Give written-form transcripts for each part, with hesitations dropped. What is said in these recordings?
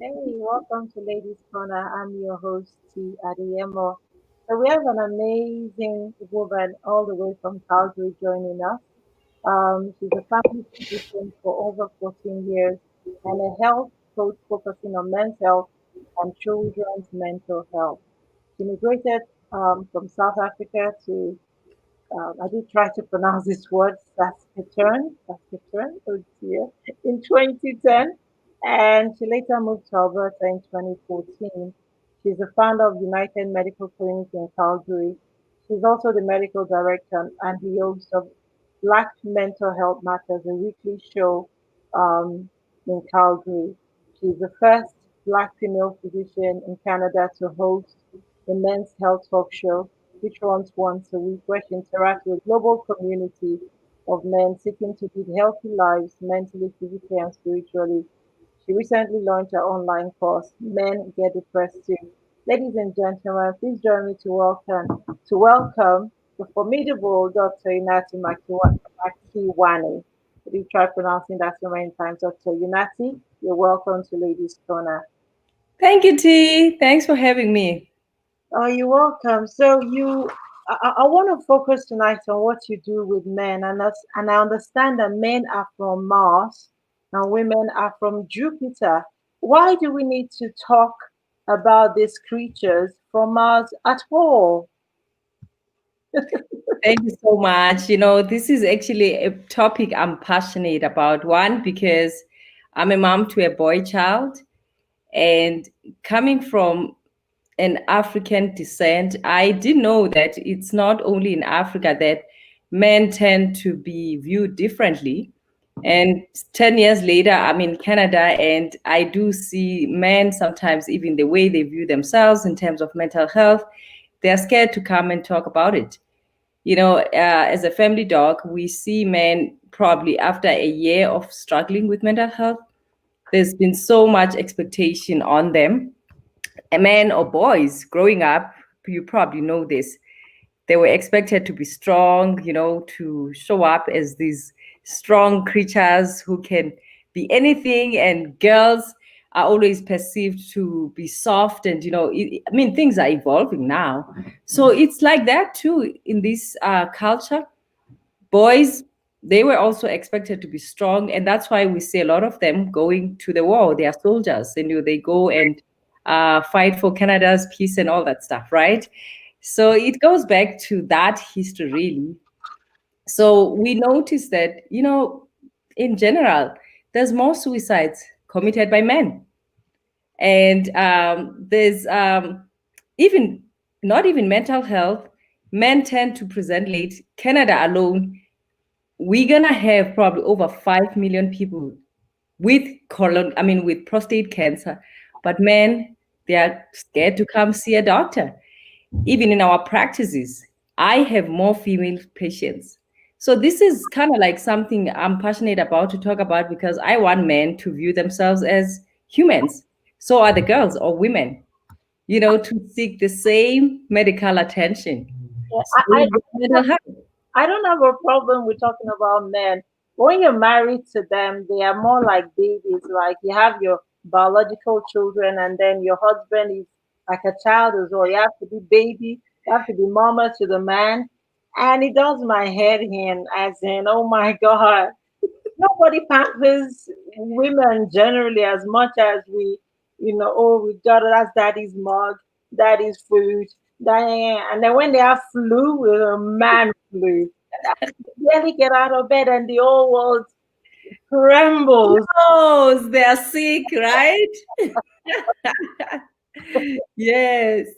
Hey, welcome to Ladies Corner. I'm your host, T. Adeyemo. So we have an amazing woman all the way from Calgary joining us. She's a family physician for over 14 years and a health coach focusing on men's health and children's mental health. She immigrated from South Africa to I did try to pronounce this word, Saskatchewan, oh dear, in 2010. And she later moved to Alberta in 2014. She's the founder of United Medical Clinic in Calgary. She's also the medical director and the host of Black Mental Health Matters, a weekly show um, in Calgary. She's the first Black female physician in Canada to host the Men's Health Talk Show, which runs once a week, where she interacts with a global community of men seeking to lead healthy lives mentally, physically, and spiritually. She recently launched her online course, Men Get Depressed Too. Ladies and gentlemen, please join me to welcome the formidable Dr. Unati Makiwane. Did you try pronouncing that so many times, Dr. Unati? You're welcome to Ladies Corner. Thank you, T. Thanks for having me. Oh, you're welcome. I want to focus tonight on what you do with men, and I understand that men are from Mars and women are from Jupiter. Why do we need to talk about these creatures from Mars at all? Thank you so much. This is actually a topic I'm passionate about. One, because I'm a mom to a boy child, and coming from an African descent, I did know that it's not only in Africa that men tend to be viewed differently. And 10 years later, I'm in Canada, and I do see men sometimes, even the way they view themselves in terms of mental health, they're scared to come and talk about it. As a family dog, we see men probably after a year of struggling with mental health. There's been so much expectation on them. A men or boys growing up, you probably know this. They were expected to be strong, to show up as these strong creatures who can be anything. And girls are always perceived to be soft. And, things are evolving now. So it's like that too in this culture. Boys, they were also expected to be strong. And that's why we see a lot of them going to the war. They are soldiers, and they go and fight for Canada's peace and all that stuff, right? So it goes back to that history, really. So we notice that, in general, there's more suicides committed by men. And there's even not even mental health. Men tend to present late. Canada alone, we're gonna have probably over 5 million people with with prostate cancer. But men, they are scared to come see a doctor. Even in our practices, I have more female patients. So this is kind of like something I'm passionate about to talk about, because I want men to view themselves as humans. So are the girls or women, to seek the same medical attention. Yeah, Same with mental health. I don't have a problem with talking about men. When you're married to them, they are more like babies. Like you have your biological children, and then your husband is like a child as well. You have to be baby, you have to be mama to the man. And it does my head in, as in, oh my God, nobody pampers women generally as much as we, oh, we got it, that's daddy's mug, daddy's food, and then when they have flu, with a man flu, they barely get out of bed and the whole world trembles. Oh, they are sick, right? Yes.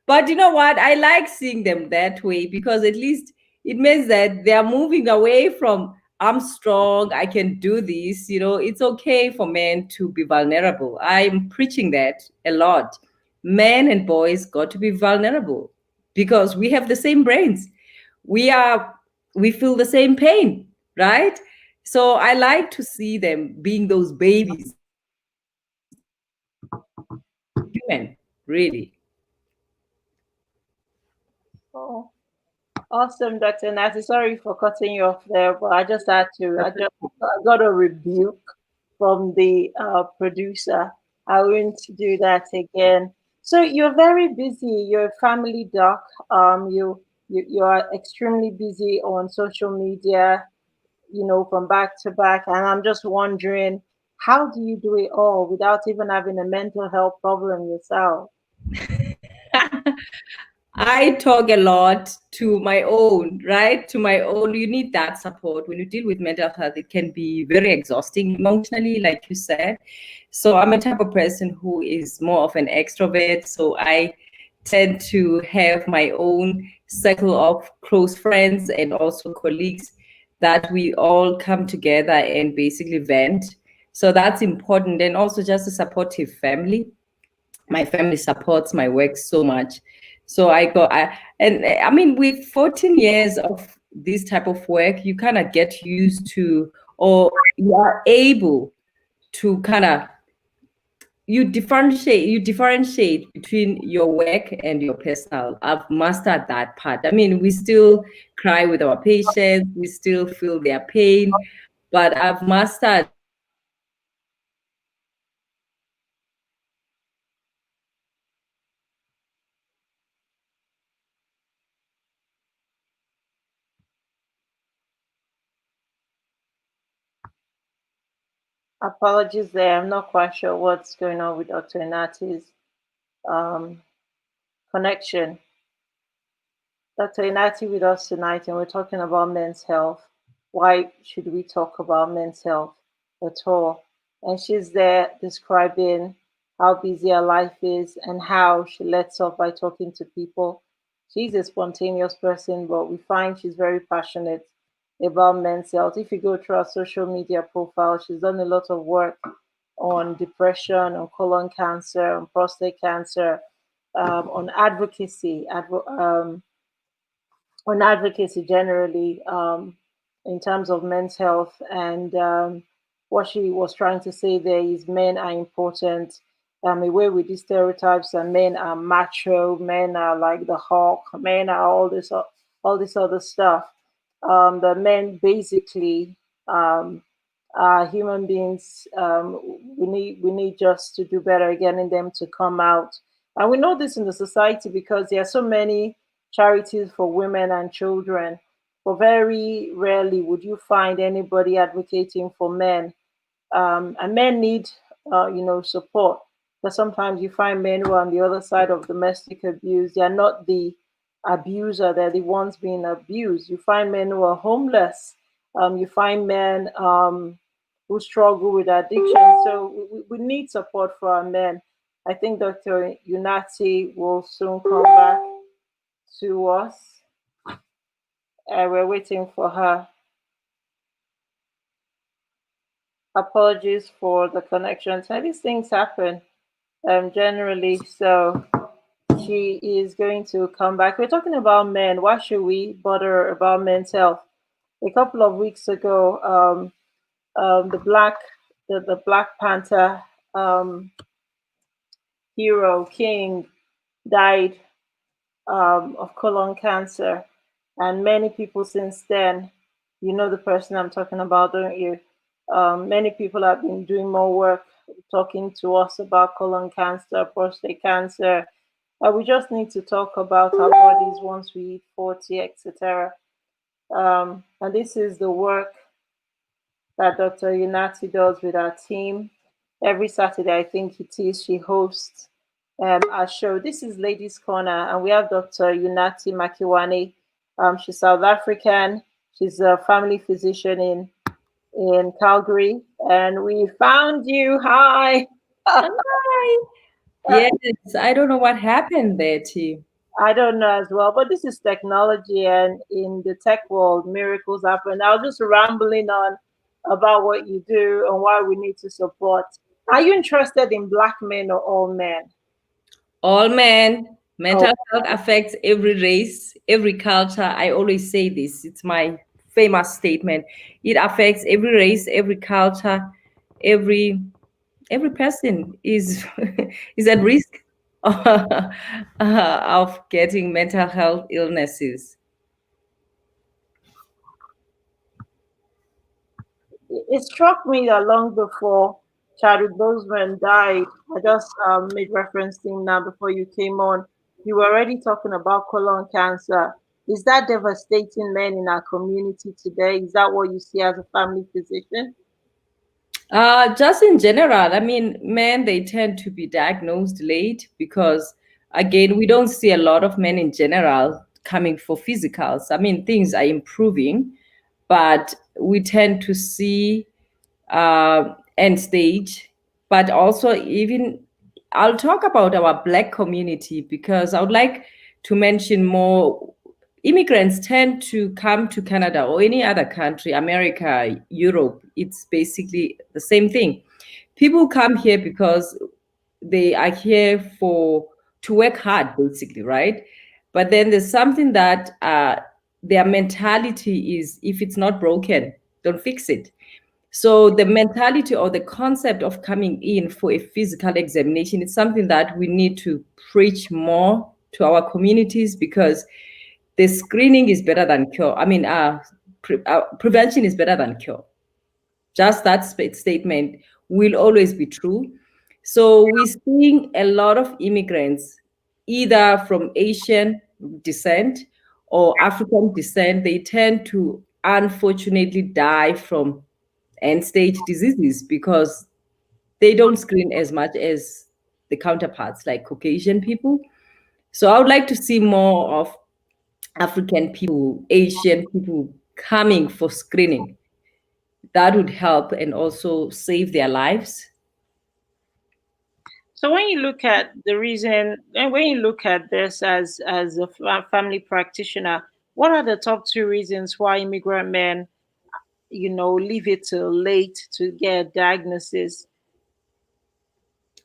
But you know what? I like seeing them that way, because at least it means that they are moving away from, I'm strong, I can do this. It's okay for men to be vulnerable. I'm preaching that a lot. Men and boys got to be vulnerable, because we have the same brains. We feel the same pain, right? So I like to see them being those babies, human, really. Oh, awesome, Dr. Nati. Sorry for cutting you off there, but I just had to, I got a rebuke from the producer. I won't do that again. So you're very busy. You're a family doc. You are extremely busy on social media, from back to back. And I'm just wondering, how do you do it all without even having a mental health problem yourself? I talk a lot to my own, right? To my own. You need that support. When you deal with mental health, it can be very exhausting emotionally, like you said. So I'm a type of person who is more of an extrovert. So I tend to have my own circle of close friends and also colleagues that we all come together and basically vent. So that's important. And also just a supportive family. My family supports my work so much. So I mean, with 14 years of this type of work, you kind of get used to, or you are able to kind of, you differentiate between your work and your personal. I've mastered that part. I mean, we still cry with our patients, we still feel their pain, but I've mastered Apologies there. I'm not quite sure what's going on with Dr. Inati's um, connection. Dr. Inati with us tonight, and we're talking about men's health. Why should we talk about men's health at all? And she's there describing how busy her life is and how she lets off by talking to people. She's a spontaneous person, but we find she's very passionate about men's health. If you go through her social media profile, she's done a lot of work on depression, on colon cancer, on prostate cancer, on advocacy, on advocacy generally, in terms of men's health. And what she was trying to say there is men are important. Away with these stereotypes, and men are macho, men are like the hawk, men are all this other stuff. The men basically human beings. We need just to do better getting them to come out, and we know this in the society because there are so many charities for women and children, but very rarely would you find anybody advocating for men. And men need, support. But sometimes you find men who are on the other side of domestic abuse. They are not the abuser; they're the ones being abused. You find men who are homeless. You find men who struggle with addiction. So we need support for our men. I think Dr. Unati will soon come back to us. We're waiting for her. Apologies for the connection. So these things happen generally. So she is going to come back. We're talking about men. Why should we bother about men's health? A couple of weeks ago, the Black Panther um, hero King died of colon cancer, and many people since then, you know the person I'm talking about, don't you? Many people have been doing more work talking to us about colon cancer, prostate cancer. We just need to talk about our bodies once we hit 40, etc. And this is the work that Dr. Unati does with our team. Every Saturday, I think it is, she hosts our show. This is Ladies Corner, and we have Dr. Unati Makiwane. She's South African. She's a family physician in Calgary, and we found you. Hi. hi. Yes, I don't know what happened there, T. I don't know as well, but this is technology, and in the tech world, miracles happen. I was just rambling on about what you do and why we need to support. Are you interested in black men or all men? All men, Oh, mental health affects every race, every culture. I always say this. It's my famous statement. It affects every race, every culture, every every person is is at risk of getting mental health illnesses. it struck me that long before Chadwick Boseman died. I just made reference to him now before you came on. You were already talking about colon cancer. Is that devastating men in our community today? Is that what you see as a family physician? Just in general, I mean, men, they tend to be diagnosed late because, again, we don't see a lot of men in general coming for physicals. I mean, things are improving, but we tend to see end stage. But also, even I'll talk about our Black community because I would like to mention more. Immigrants tend to come to Canada or any other country, America, Europe. It's basically the same thing. People come here because they are here for to work hard, basically, right? But then there's something that their mentality is: if it's not broken, don't fix it. So the mentality or the concept of coming in for a physical examination is something that we need to preach more to our communities because the screening is better than cure. I mean, prevention is better than cure. Just that statement will always be true. So we're seeing a lot of immigrants, either from Asian descent or African descent. They tend to unfortunately die from end stage diseases because they don't screen as much as the counterparts like Caucasian people. So I would like to see more of African people, Asian people coming for screening. That would help and also save their lives. So when you look at the reason, and when you look at this as a family practitioner, what are the top two reasons why immigrant men, leave it till late to get a diagnosis?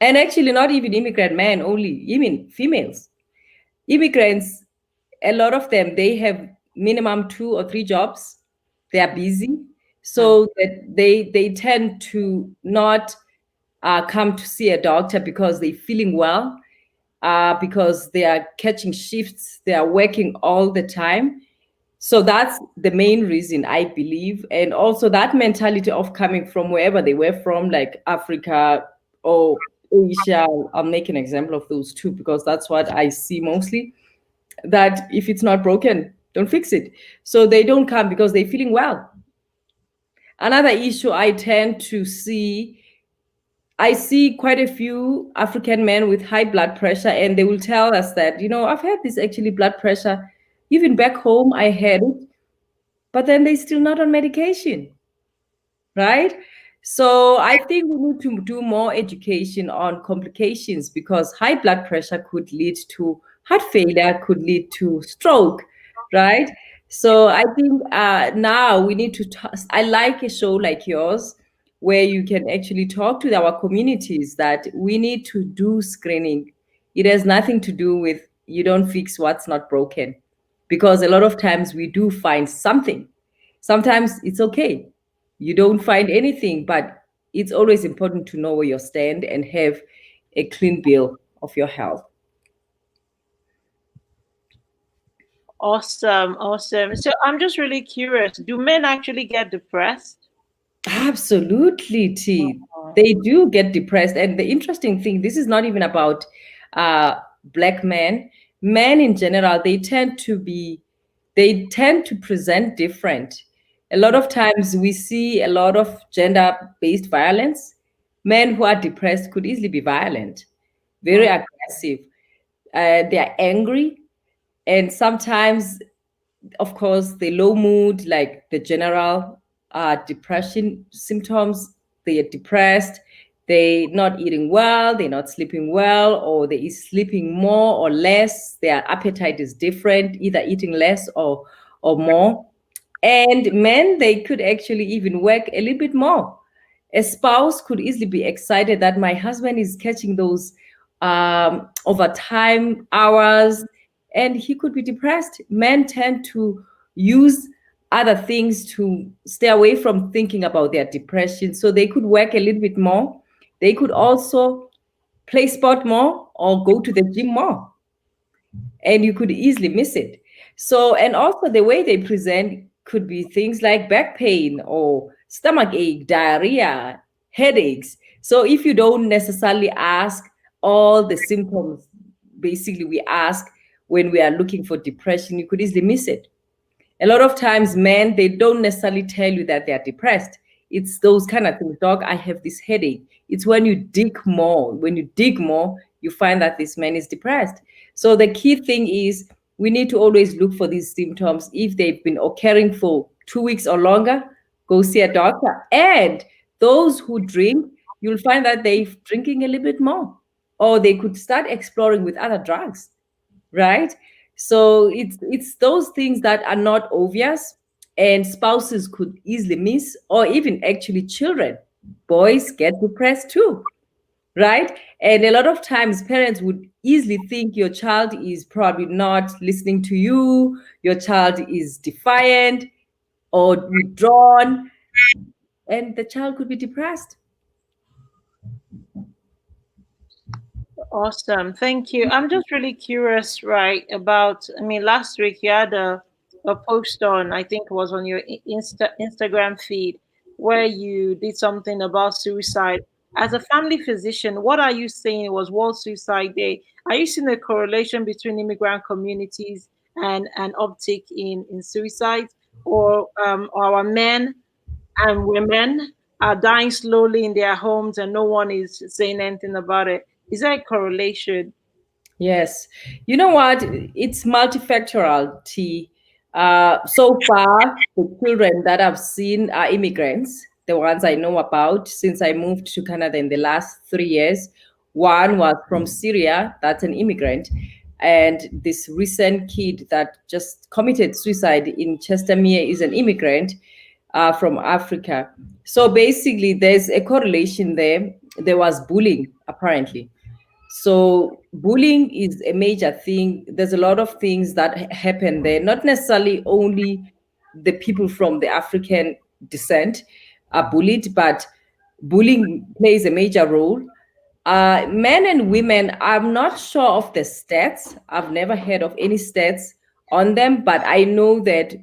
And actually, not even immigrant men only, even females. Immigrants, a lot of them, they have minimum 2 or 3 jobs. They are busy. Hmm. So that they tend to not come to see a doctor because they're feeling well, because they are catching shifts, they are working all the time. So that's the main reason, I believe. And also that mentality of coming from wherever they were from, like Africa or Asia. I'll make an example of those two because that's what I see mostly. That if it's not broken, don't fix it. So they don't come because they're feeling well. Another issue I see quite a few African men with high blood pressure, and they will tell us that, I've had this actually blood pressure. Even back home, I had it, but then they're still not on medication, right? So I think we need to do more education on complications because high blood pressure could lead to heart failure, could lead to stroke, right? So I think now we need to. I like a show like yours where you can actually talk to our communities that we need to do screening. It has nothing to do with you don't fix what's not broken, because a lot of times we do find something. Sometimes it's okay you don't find anything, but it's always important to know where you stand and have a clean bill of your health. Awesome, awesome. So I'm just really curious. Do men actually get depressed? Absolutely, T. Oh, They do get depressed. And the interesting thing, this is not even about black men. Men in general, they tend to present different. A lot of times we see a lot of gender-based violence. Men who are depressed could easily be violent, very oh, aggressive. They are angry, and sometimes, of course, the low mood, like the general depression symptoms. They are depressed, they're not eating well, they're not sleeping well, or they is sleeping more or less. Their appetite is different, either eating less or more. And men, they could actually even work a little bit more. A spouse could easily be excited that my husband is catching those overtime hours, and he could be depressed. Men tend to use other things to stay away from thinking about their depression. So they could work a little bit more. They could also play sport more or go to the gym more, and you could easily miss it. So, and also the way they present could be things like back pain or stomach ache, diarrhea, headaches. So if you don't necessarily ask all the symptoms, basically we ask when we are looking for depression, you could easily miss it. A lot of times men, they don't necessarily tell you that they are depressed. It's those kind of things. Doc, I have this headache. It's when you dig more. When you dig more, you find that this man is depressed. So the key thing is we need to always look for these symptoms. If they've been occurring for 2 weeks or longer, go see a doctor. And those who drink, you'll find that they're drinking a little bit more, or they could start exploring with other drugs, right? So it's those things that are not obvious, and spouses could easily miss, or even actually children. Boys get depressed too, right? And a lot of times parents would easily think your child is probably not listening to you, your child is defiant or withdrawn, and the child could be depressed. Awesome. Thank you. I'm just really curious, right, about, I mean, last week you had a post on, I think it was on your Instagram feed, where you did something about suicide. As a family physician, what are you saying? It was World Suicide Day. Are you seeing a correlation between immigrant communities and an uptick in suicide? Or our men and women are dying slowly in their homes and no one is saying anything about it? Is there a correlation? Yes. You know what? It's multifactorial, T. So far, the children that I've seen are immigrants, the ones I know about since I moved to Canada in the last 3 years. One was from Syria, that's an immigrant. And this recent kid that just committed suicide in Chestermere is an immigrant from Africa. So basically, there's a correlation there. There was bullying, apparently. So bullying is a major thing. There's a lot of things that happen there, not necessarily only the people from the African descent are bullied, but bullying plays a major role. Men and women, I'm not sure of the stats. I've never heard of any stats on them, but I know that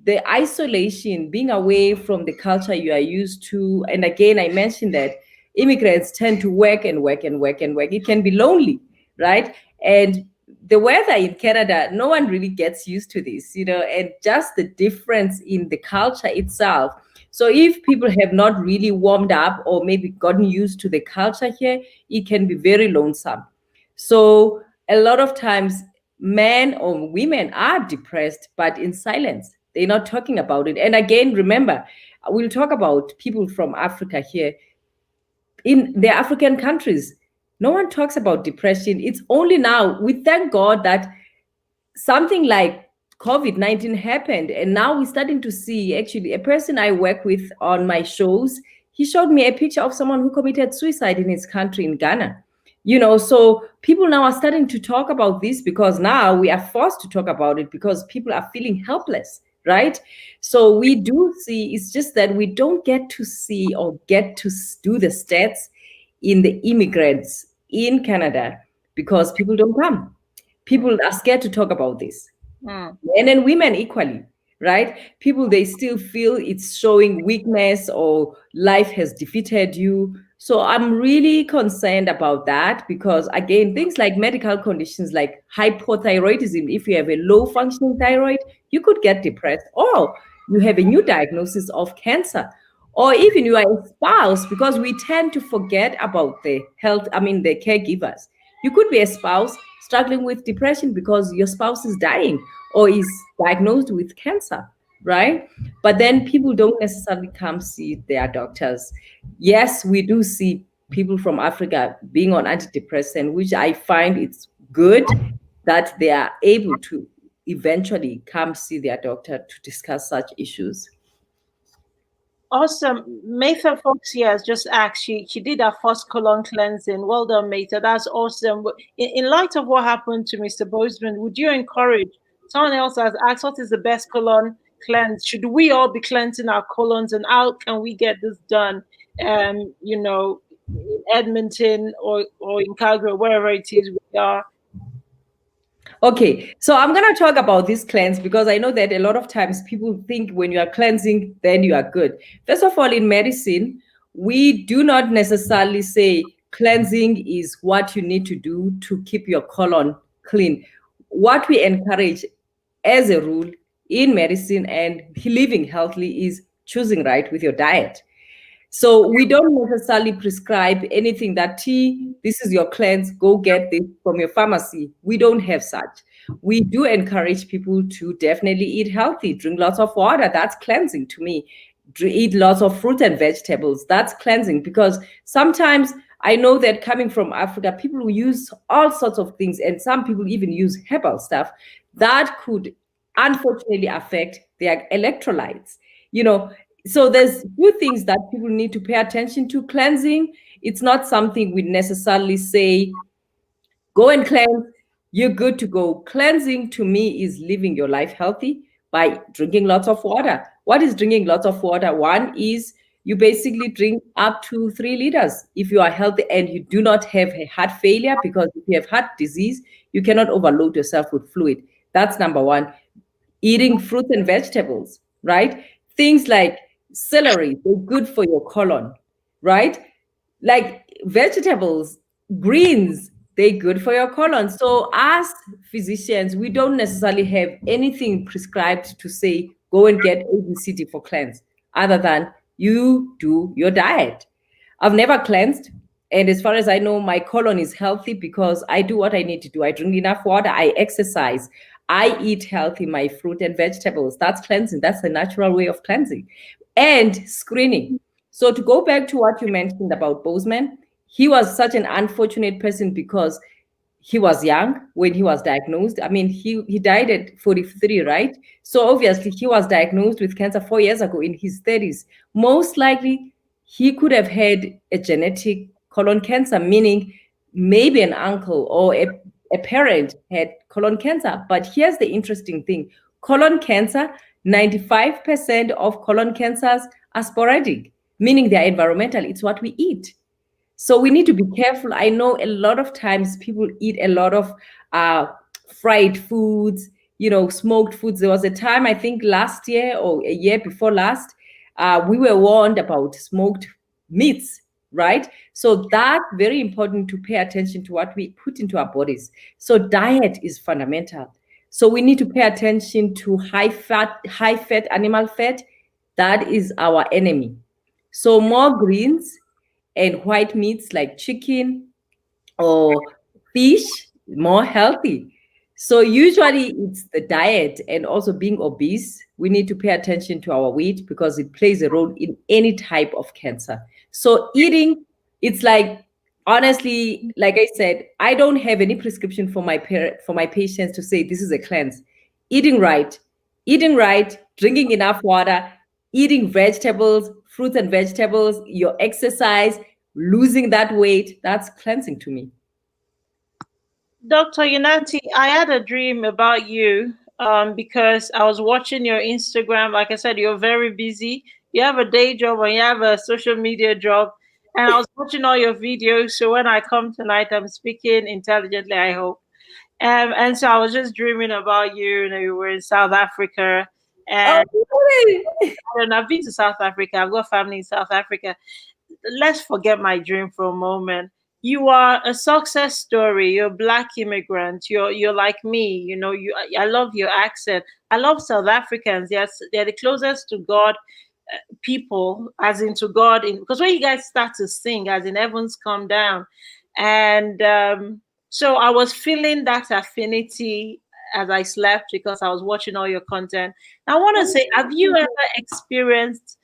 the isolation, being away from the culture you are used to, and again, I mentioned that immigrants tend to work and work and work and work. It can be lonely, right? And the weather in Canada, no one really gets used to this, and just the difference in the culture itself. So if people have not really warmed up or maybe gotten used to the culture here, it can be very lonesome. So a lot of times men or women are depressed, but in silence. They're not talking about it. And again, remember, we'll talk about people from Africa here. In the African countries, no one talks about depression. It's only now, we thank God that something like COVID-19 happened. And now we're starting to see actually a person I work with on my shows. He showed me a picture of someone who committed suicide in his country in Ghana. So people now are starting to talk about this because now we are forced to talk about it because people are feeling helpless, right? So we do see, it's just that we don't get to see or get to do the stats in the immigrants in Canada because people don't come. People are scared to talk about this. Mm. Men and women equally, right? People, they still feel it's showing weakness or life has defeated you. So I'm really concerned about that because, again, things like medical conditions like hypothyroidism, if you have a low functioning thyroid, you could get depressed, or you have a new diagnosis of cancer, or even you are a spouse, because we tend to forget about the health, the caregivers. You could be a spouse struggling with depression because your spouse is dying or is diagnosed with cancer, right? But then people don't necessarily come see their doctors. Yes, we do see people from Africa being on antidepressant, which I find it's good that they are able to eventually come see their doctor to discuss such issues. Awesome. Matha Fox here has just asked. She did her first colon cleansing. Well done, Matha. That's awesome. In light of what happened to Mr. Bozeman, would you encourage, someone else has asked, what is the best colon cleanse? Should we all be cleansing our colons, and how can we get this done? In Edmonton or in Calgary, wherever it is we are. Okay, so I'm going to talk about this cleanse because I know that a lot of times people think when you are cleansing, then you are good. First of all, in medicine, we do not necessarily say cleansing is what you need to do to keep your colon clean. What we encourage as a rule in medicine and living healthily is choosing right with your diet. So we don't necessarily prescribe anything that tea, this is your cleanse, go get this from your pharmacy. We don't have such. We do encourage people to definitely eat healthy, drink lots of water. That's cleansing to me. Eat lots of fruit and vegetables. That's cleansing, because sometimes I know that coming from Africa, people will use all sorts of things, and some people even use herbal stuff that could unfortunately affect their electrolytes. You know, so there's few things that people need to pay attention to. Cleansing, it's not something we necessarily say go and cleanse, you're good to go. Cleansing to me is living your life healthy by drinking lots of water. What is drinking lots of water? One is you basically drink up to 3 liters if you are healthy and you do not have a heart failure, because if you have heart disease, you cannot overload yourself with fluid. That's number one. Eating fruits and vegetables, right? Things like celery, they're good for your colon, right? Like vegetables, greens, they're good for your colon. So as physicians, we don't necessarily have anything prescribed to say go and get ABCD for cleanse, other than you do your diet. I've never cleansed, and as far as I know, my colon is healthy because I do what I need to do. I drink enough water, I exercise, I eat healthy, my fruit and vegetables. That's cleansing. That's the natural way of cleansing. And screening. So to go back to what you mentioned about Bozeman, he was such an unfortunate person because he was young when he was diagnosed. I mean, he died at 43, right? So obviously he was diagnosed with cancer 4 years ago in his 30s. Most likely he could have had a genetic colon cancer, meaning maybe an uncle or a parent had colon cancer. But here's the interesting thing. Colon cancer, 95% of colon cancers are sporadic, meaning they're environmental. It's what we eat. So we need to be careful. I know a lot of times people eat a lot of uh, fried foods, smoked foods. There was a time, I think last year or a year before last, we were warned about smoked meats, right? So that's very important to pay attention to what we put into our bodies. So diet is fundamental. So we need to pay attention to high fat animal fat. That is our enemy. So more greens and white meats like chicken or fish, more healthy. So usually it's the diet, and also being obese. We need to pay attention to our weight because it plays a role in any type of cancer. So eating, it's like, honestly, like I said, I don't have any prescription for my patients to say this is a cleanse. Eating right, drinking enough water, eating vegetables, fruits and vegetables, your exercise, losing that weight, that's cleansing to me. Dr. Unati, I had a dream about you because I was watching your Instagram. Like I said, you're very busy. You have a day job and you have a social media job. And I was watching all your videos. So when I come tonight, I'm speaking intelligently, I hope. And so I was just dreaming about you. You know, you were in South Africa. Oh, And really? I've been to South Africa. I've got family in South Africa. Let's forget my dream for a moment. You are a success story. You're a black immigrant. You're like me. You know, I love your accent. I love South Africans. They're the closest to God people, as into God, in because when you guys start to sing, as in heavens come down, and so I was feeling that affinity as I slept because I was watching all your content. I want to say, have you ever experienced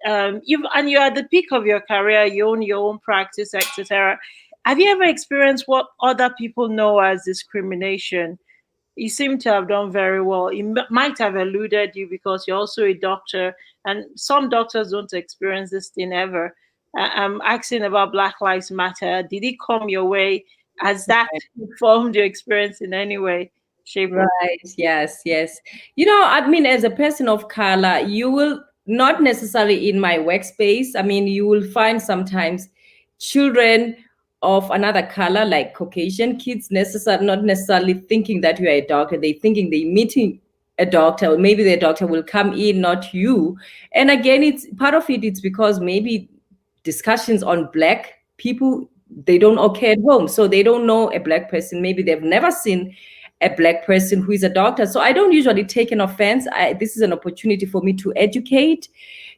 you're at the peak of your career, you own your own practice, etc. Have you ever experienced what other people know as discrimination? You seem to have done very well. It might have eluded you because you're also a doctor, and some doctors don't experience this thing ever. I'm asking about Black Lives Matter. Did it come your way? Has that informed your experience in any way, shape, or Right. Yes. Yes. I mean, as a person of color, you will not necessarily in my workspace. I mean, you will find sometimes children of another color, like Caucasian kids, not necessarily thinking that you are a doctor. They thinking they meeting a doctor, or maybe the doctor will come in, not you. And again, it's part of it. It's because maybe discussions on black people, they don't occur at home. So they don't know a black person. Maybe they've never seen a black person who is a doctor. So I don't usually take an offense. This is an opportunity for me to educate,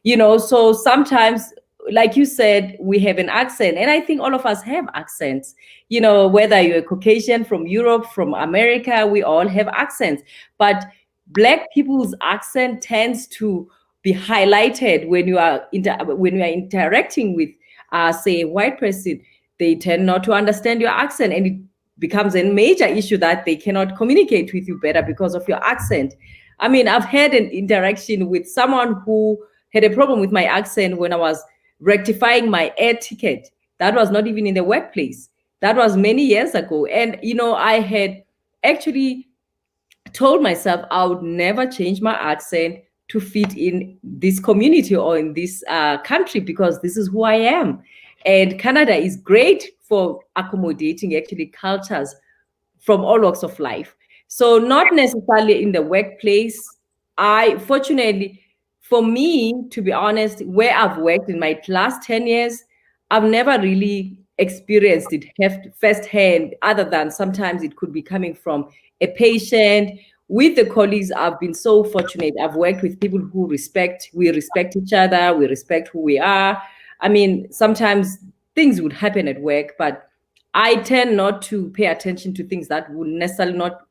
so sometimes, like you said, we have an accent, and I think all of us have accents, whether you're a Caucasian from Europe, from America, we all have accents. But black people's accent tends to be highlighted when you are interacting with, say, a white person. They tend not to understand your accent, and it becomes a major issue that they cannot communicate with you better because of your accent. I mean, I've had an interaction with someone who had a problem with my accent when I was rectifying my air ticket. That was not even in the workplace. That was many years ago. And, I had actually told myself I would never change my accent to fit in this community or in this country, because this is who I am. And Canada is great for accommodating actually cultures from all walks of life. So not necessarily in the workplace. I fortunately, for me, to be honest, where I've worked in my last 10 years, I've never really experienced it firsthand, other than sometimes it could be coming from a patient. With the colleagues, I've been so fortunate. I've worked with people we respect each other, we respect who we are. I mean, sometimes things would happen at work, but I tend not to pay attention to things that would necessarily not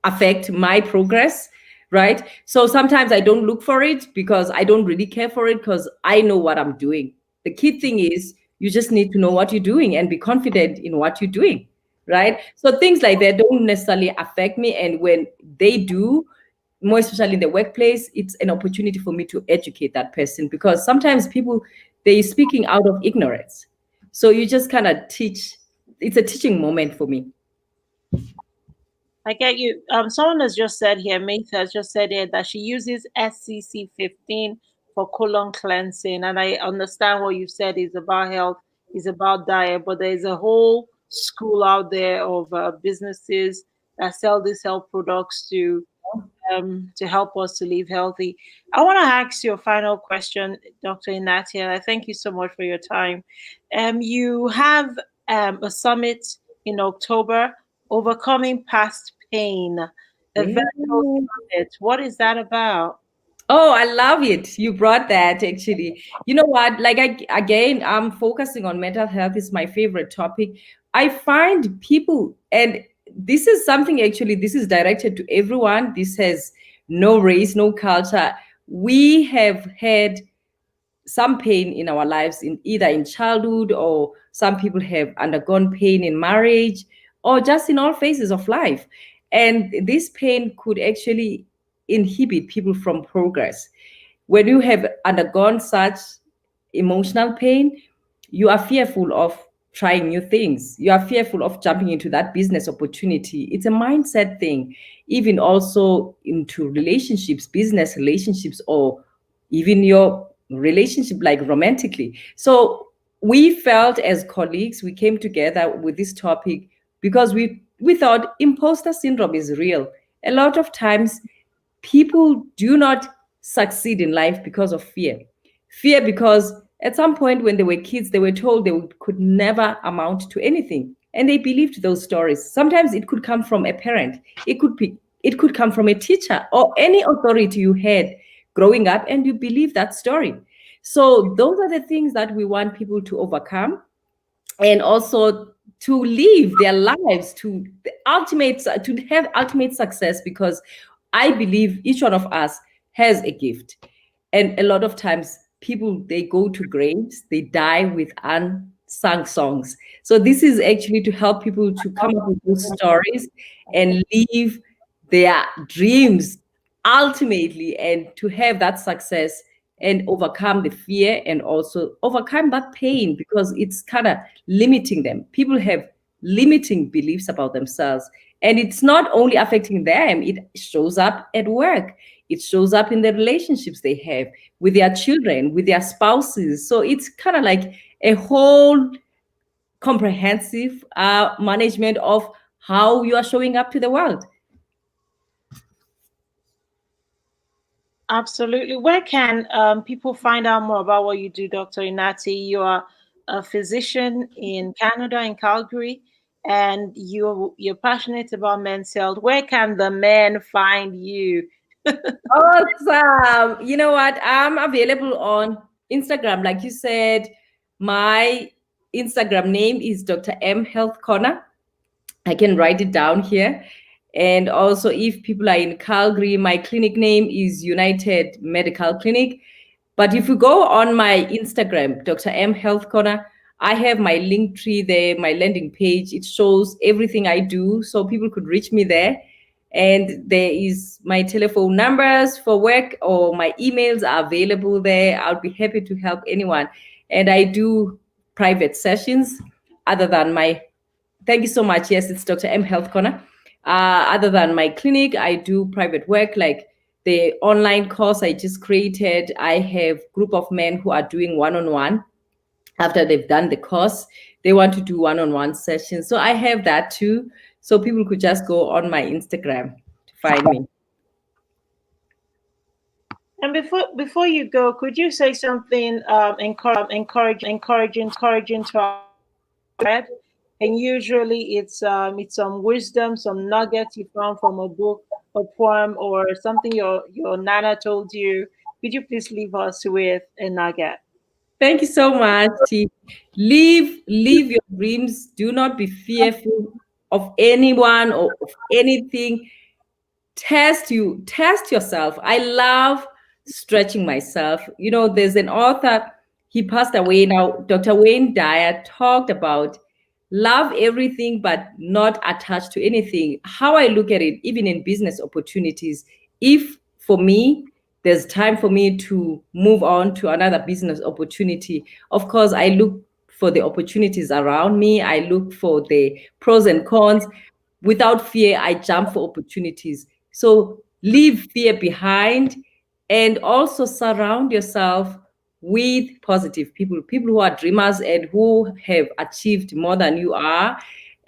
affect my progress, right? So sometimes I don't look for it because I don't really care for it, because I know what I'm doing. The key thing is you just need to know what you're doing and be confident in what you're doing, right? So things like that don't necessarily affect me. And when they do, more especially in the workplace, it's an opportunity for me to educate that person, because sometimes people, they're speaking out of ignorance. So you just kind of teach. It's a teaching moment for me. I get you. Someone has just said here, Mate has just said here that she uses SCC 15 for colon cleansing. And I understand what you said is about health, is about diet, but there's a whole school out there of businesses that sell these health products to help us to live healthy. I want to ask you a final question, Dr. Unati, and I thank you so much for your time. You have a summit in October, Overcoming Past Pain, a Yeah. virtual summit. What is that about? Oh, I love it. You brought that actually. You know what? Like, again, I'm focusing on mental health is my favorite topic. I find people, and this is something actually, this is directed to everyone. This has no race, no culture. We have had some pain in our lives, in either in childhood, or some people have undergone pain in marriage, or just in all phases of life. And this pain could actually inhibit people from progress. When you have undergone such emotional pain, you are fearful of trying new things. You are fearful of jumping into that business opportunity. It's a mindset thing, even also into relationships, business relationships, or even your relationship, like romantically. So we felt as colleagues, we came together with this topic because we thought imposter syndrome is real. A lot of times people do not succeed in life because of fear. Fear because at some point when they were kids, they were told they could never amount to anything. And they believed those stories. Sometimes it could come from a parent. It could come from a teacher or any authority you had growing up, and you believe that story. So those are the things that we want people to overcome, and also to live their lives to the ultimate, to have ultimate success, because I believe each one of us has a gift. And a lot of times people, they go to graves, they die with unsung songs. So this is actually to help people to come up with those stories and live their dreams ultimately, and to have that success and overcome the fear and also overcome that pain, because it's kind of limiting them. People have limiting beliefs about themselves, and it's not only affecting them, it shows up at work, it shows up in the relationships they have with their children, with their spouses. So it's kind of like a whole comprehensive management of how you are showing up to the world. Absolutely. Where can people find out more about what you do, Dr. Unati? You are a physician in Canada, in Calgary, and you're passionate about men's health. Where can the men find you? Awesome. You know what? I'm available on Instagram. Like you said, my Instagram name is Dr. M Health Corner. I can write it down here. And also, if people are in Calgary, my clinic name is United Medical Clinic. But if you go on my Instagram, Dr. M Health Corner, I have my link tree there, my landing page. It shows everything I do, so people could reach me there. And there is my telephone numbers for work, or my emails are available there. I'll be happy to help anyone. And I do private sessions other than my. Thank you so much. Yes, it's Dr. M Health Corner. Other than my clinic, I do private work like the online course I just created. I have group of men who are doing one-on-one. After they've done the course, they want to do one-on-one sessions. So I have that too. So people could just go on my Instagram to find me. And before you go, could you say something encouraging to our read? And usually it's some wisdom, some nuggets you found from a book, a poem, or something your nana told you. Could you please leave us with a nugget? Thank you so much, T. Live your dreams. Do not be fearful of anyone or of anything. Test yourself. I love stretching myself. There's an author, he passed away now, Dr. Wayne Dyer, talked about love everything but not attached to anything. How I look at it, even in business opportunities, if for me there's time for me to move on to another business opportunity, of course I look for the opportunities around me. I look for the pros and cons. Without fear, I jump for opportunities. So leave fear behind, and also surround yourself with positive people who are dreamers and who have achieved more than you are.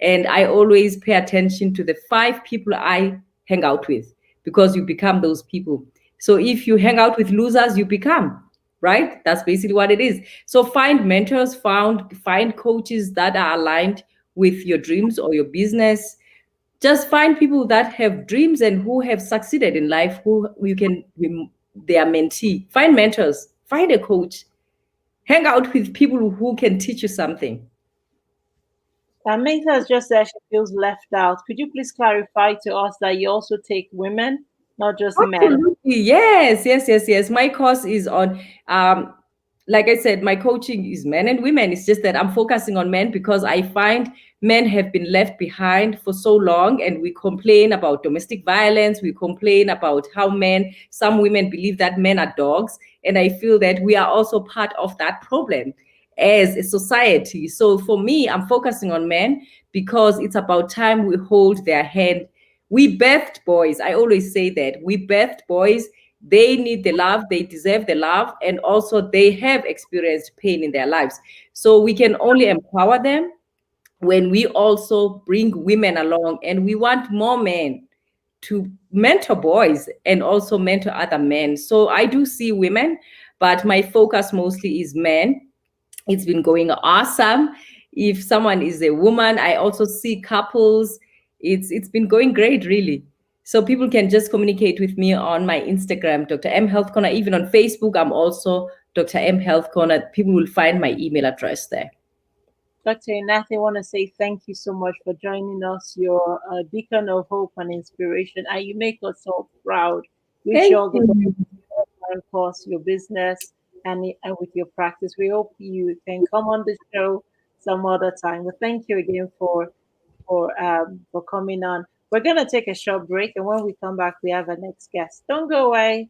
And I always pay attention to the 5 people I hang out with, because you become those people. So if you hang out with losers, you become, right? That's basically what it is. So find mentors, find coaches that are aligned with your dreams or your business. Just find people that have dreams and who have succeeded in life, who you can be their mentee. Find mentors, find a coach, hang out with people who can teach you something. Meta has just said she feels left out. Could you please clarify to us that you also take women, not just men? Absolutely. Yes. My course is on like I said, my coaching is men and women. It's just that I'm focusing on men because I find men have been left behind for so long, and we complain about domestic violence. We complain about how some women believe that men are dogs. And I feel that we are also part of that problem as a society. So for me, I'm focusing on men because it's about time we hold their hand. We birthed boys. I always say that we birthed boys. They need the love, they deserve the love, and also they have experienced pain in their lives. So we can only empower them when we also bring women along, and we want more men to mentor boys and also mentor other men. So I do see women, but my focus mostly is men. It's been going awesome. If someone is a woman, I also see couples. It's been going great, really. So people can just communicate with me on my Instagram, Dr. M Health Corner. Even on Facebook, I'm also Dr. M Health Corner. People will find my email address there. Dr. Unati, I want to say thank you so much for joining us. You're a beacon of hope and inspiration, and you make us so proud. Wish you all the best, of course, your business and with your practice. We hope you can come on the show some other time. Well, thank you again for coming on. We're gonna take a short break, and when we come back, we have our next guest. Don't go away.